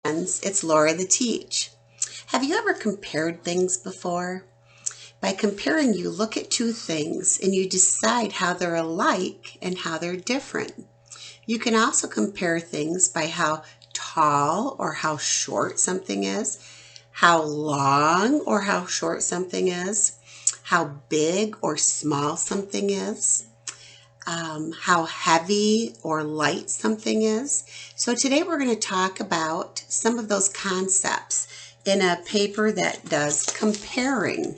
Friends, it's Laura the Teach. Have you ever compared things before? By comparing, you look at two things and you decide how they're alike and how they're different. You can also compare things by how tall or how short something is, how long or how short something is, how big or small something is, how heavy or light something is. So today we're going to talk about some of those concepts in a paper that does comparing.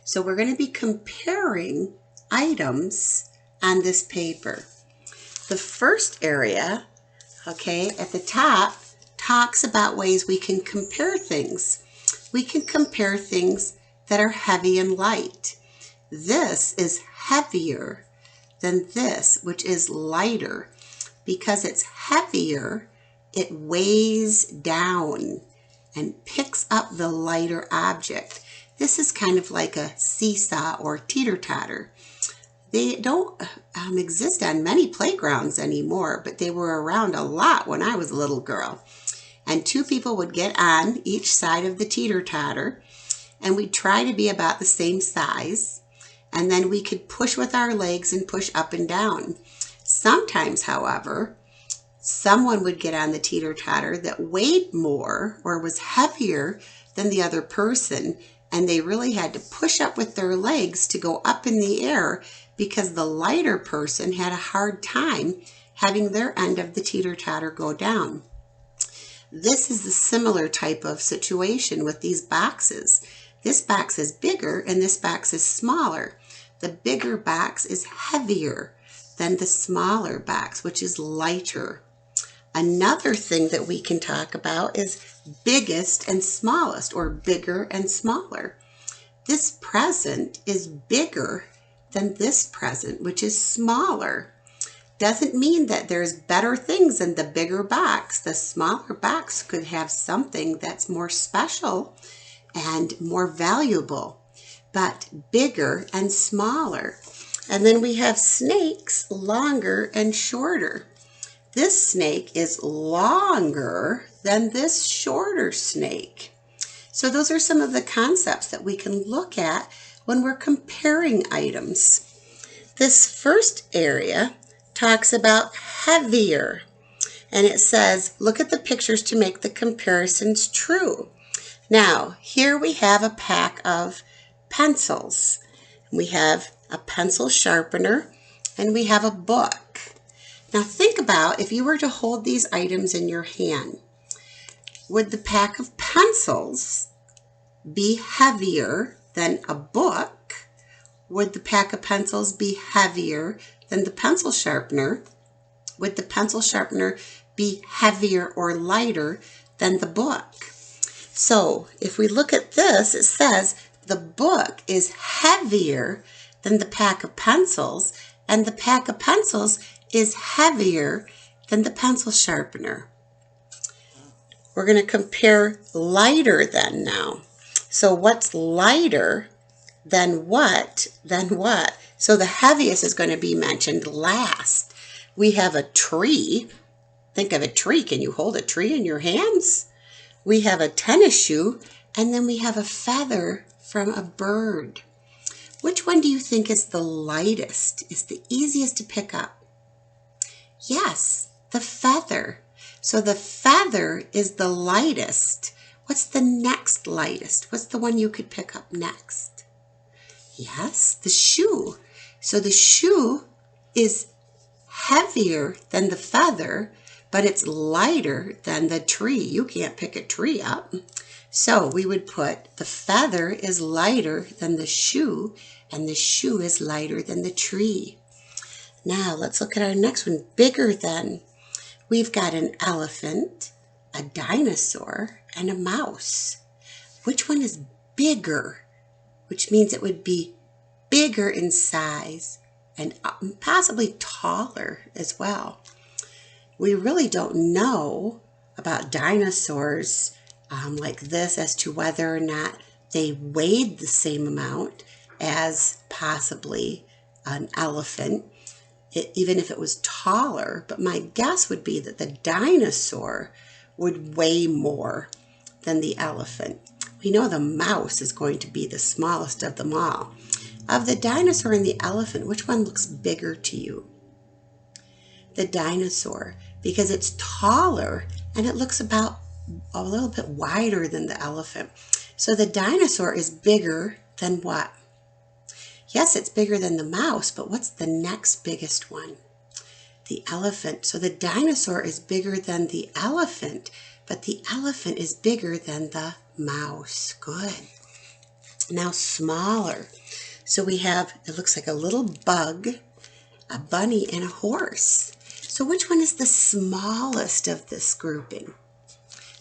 So we're going to be comparing items on this paper. The first area, okay, at the top talks about ways we can compare things. We can compare things that are heavy and light. This is heavier than this, which is lighter. Because it's heavier, it weighs down and picks up the lighter object. This is kind of like a seesaw or teeter-totter. They don't exist on many playgrounds anymore, but they were around a lot when I was a little girl. And two people would get on each side of the teeter-totter, and we'd try to be about the same size. And then we could push with our legs and push up and down. Sometimes, however, someone would get on the teeter-totter that weighed more or was heavier than the other person, and they really had to push up with their legs to go up in the air because the lighter person had a hard time having their end of the teeter-totter go down. This is a similar type of situation with these boxes. This box is bigger and this box is smaller. The bigger box is heavier than the smaller box, which is lighter. Another thing that we can talk about is biggest and smallest, or bigger and smaller. This present is bigger than this present, which is smaller. Doesn't mean that there's better things in the bigger box. The smaller box could have something that's more special and more valuable, but bigger and smaller. And then we have snakes, longer and shorter. This snake is longer than this shorter snake. So those are some of the concepts that we can look at when we're comparing items. This first area talks about heavier, and it says, look at the pictures to make the comparisons true. Now, here we have a pack of pencils. We have a pencil sharpener, and we have a book. Now think about if you were to hold these items in your hand. Would the pack of pencils be heavier than a book? Would the pack of pencils be heavier than the pencil sharpener? Would the pencil sharpener be heavier or lighter than the book? So if we look at this, it says the book is heavier than the pack of pencils, and the pack of pencils is heavier than the pencil sharpener. We're going to compare lighter than now. So what's lighter than what? So the heaviest is going to be mentioned last. We have a tree. Think of a tree. Can you hold a tree in your hands? We have a tennis shoe, and then we have a feather from a bird. Which one do you think is the lightest, is the easiest to pick up? Yes, the feather. So the feather is the lightest. What's the next lightest? What's the one you could pick up next? Yes, the shoe. So the shoe is heavier than the feather, but it's lighter than the tree. You can't pick a tree up. So we would put the feather is lighter than the shoe, and the shoe is lighter than the tree. Now let's look at our next one, bigger than. We've got an elephant, a dinosaur, and a mouse. Which one is bigger? Which means it would be bigger in size and possibly taller as well. We really don't know about dinosaurs like this as to whether or not they weighed the same amount as possibly an elephant, even if it was taller. But my guess would be that the dinosaur would weigh more than the elephant? We know the mouse is going to be the smallest of them all. Of the dinosaur and the elephant, which one looks bigger to you? The dinosaur, because it's taller and it looks about a little bit wider than the elephant. So the dinosaur is bigger than what? Yes, it's bigger than the mouse, but what's the next biggest one? The elephant. So the dinosaur is bigger than the elephant, but the elephant is bigger than the mouse. Good. Now smaller. So we have, it looks like a little bug, a bunny, and a horse. So which one is the smallest of this grouping?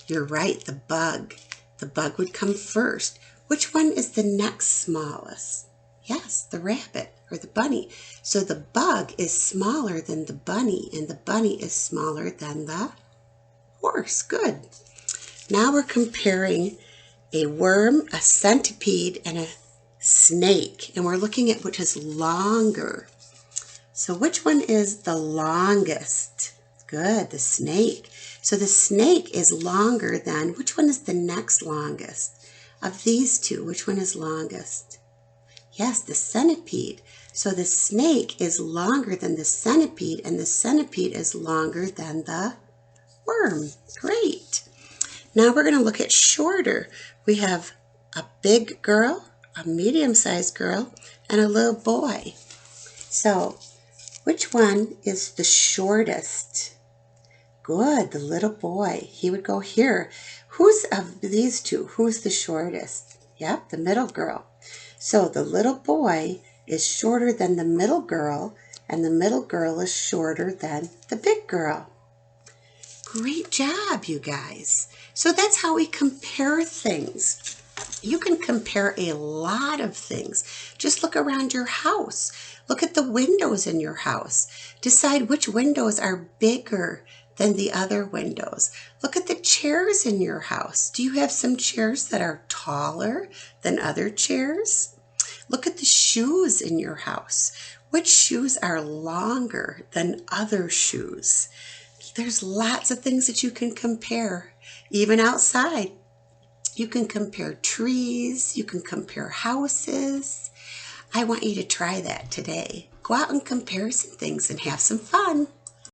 You're right, the bug. The bug would come first. Which one is the next smallest? Yes, the rabbit or the bunny. So the bug is smaller than the bunny, and the bunny is smaller than the horse. Good. Now we're comparing a worm, a centipede, and a snake, and we're looking at which is longer. So which one is the longest? Good, the snake. So the snake is longer than, which one is the next longest? Of these two, which one is longest? Yes, the centipede. So the snake is longer than the centipede, and the centipede is longer than the worm. Great. Now we're going to look at shorter. We have a big girl, a medium-sized girl, and a little boy. So which one is the shortest? Good, the little boy. He would go here. Who's of these two? Who's the shortest? Yep, the middle girl. So the little boy is shorter than the middle girl, and the middle girl is shorter than the big girl. Great job, you guys. So that's how we compare things. You can compare a lot of things. Just look around your house. Look at the windows in your house. Decide which windows are bigger than the other windows. Look at the chairs in your house. Do you have some chairs that are taller than other chairs? Look at the shoes in your house. Which shoes are longer than other shoes? There's lots of things that you can compare, even outside. You can compare trees, you can compare houses. I want you to try that today. Go out and compare some things and have some fun.